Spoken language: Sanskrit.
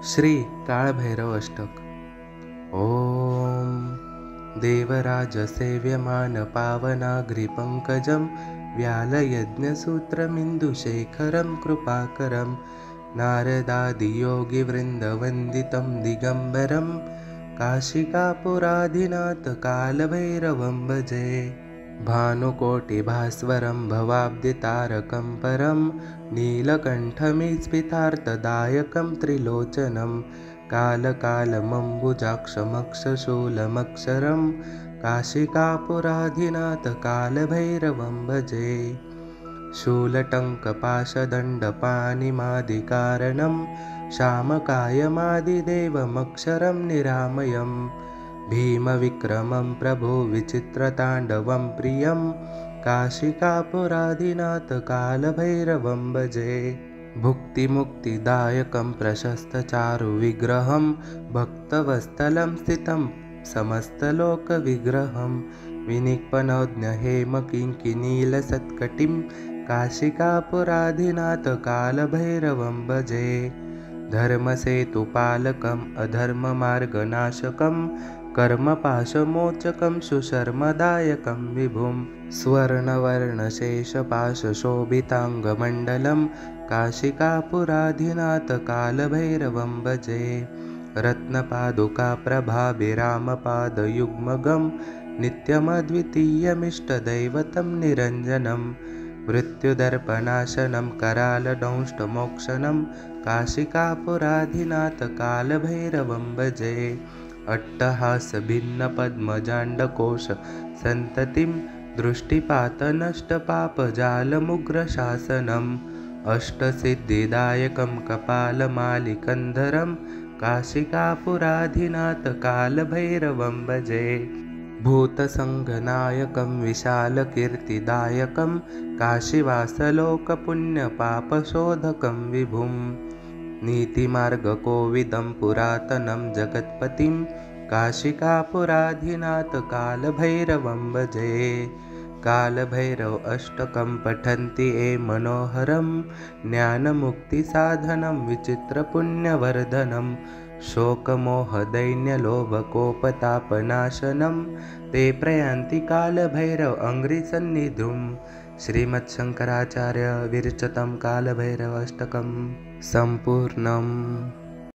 श्री कालभैरव अष्टक। ओम देवराजसेव्यमान पावनाग्रिपङ्कजं व्यालयज्ञसूत्रमिन्दुशेखरं कृपाकरं नारदादियोगिवृन्दवन्दितं दिगम्बरं काशिकापुराधिनाथ कालभैरवं भजे। भानुकोटिभास्वरं भवाब्दितारकं परं नीलकण्ठमीस्फितार्थदायकं त्रिलोचनं कालकालमम्बुजाक्षमक्षशूलमक्षरं काशिकापुराधिनाथ कालभैरवं भजे। शूलटङ्कपाशदण्डपाणिमादिकारणं श्यामकायमादिदेवमक्षरं निरामयम् भीमविक्रमं प्रभो विचित्रताण्डवं प्रियं काशिकापुराधिनाथ कालभैरवं भजे। भुक्तिमुक्तिदायकं प्रशस्तचारुविग्रहं भक्तवत्सलं स्थितं समस्तलोकविग्रहं विनिक्पनौज्ञहेमकिङ्किनीलसत्कटिं काशिकापुराधिनाथ कालभैरवं भजे। धर्मसेतुपालकम् अधर्ममार्गनाशकं कर्मपाशमोचकं सुशर्मदायकं विभुं स्वर्णवर्णशेषपाशशोभिताङ्गमण्डलं काशिकापुराधिनाथ कालभैरवं भजे। रत्नपादुकाप्रभाभिरामपादयुग्मगं नित्यमद्वितीयमिष्टदैवतं निरञ्जनं मृत्युदर्पनाशनं करालदंष्टमोक्षणं काशिकापुराधिनाथ कालभैरवं भजे। अट्टहासभिन्नपद्मजाण्डकोशसन्ततिं दृष्टिपातनष्टपापजालमुग्रशासनम् अष्टसिद्धिदायकं कपालमालिकन्धरं काशिकापुराधिनाथ कालभैरवं भजे। भूतसङ्घनायकं विशालकीर्तिदायकं काशीवासलोकपुण्यपापशोधकं विभुं नीतिमार्गकोविदं पुरातनं जगत्पतिं काशिकापुराधिनाथ कालभैरवं भजे। कालभैरव अष्टकं पठन्ति ये मनोहरं ज्ञानमुक्तिसाधनं विचित्रपुण्यवर्धनं शोकमोहदैन्यलोभकोपतापनाशनं ते प्रयान्ति कालभैरव अङ्घ्रिसन्निधिं। श्रीमत्शङ्कराचार्य विरचितं कालभैरव अष्टकं सम्पूर्णम्।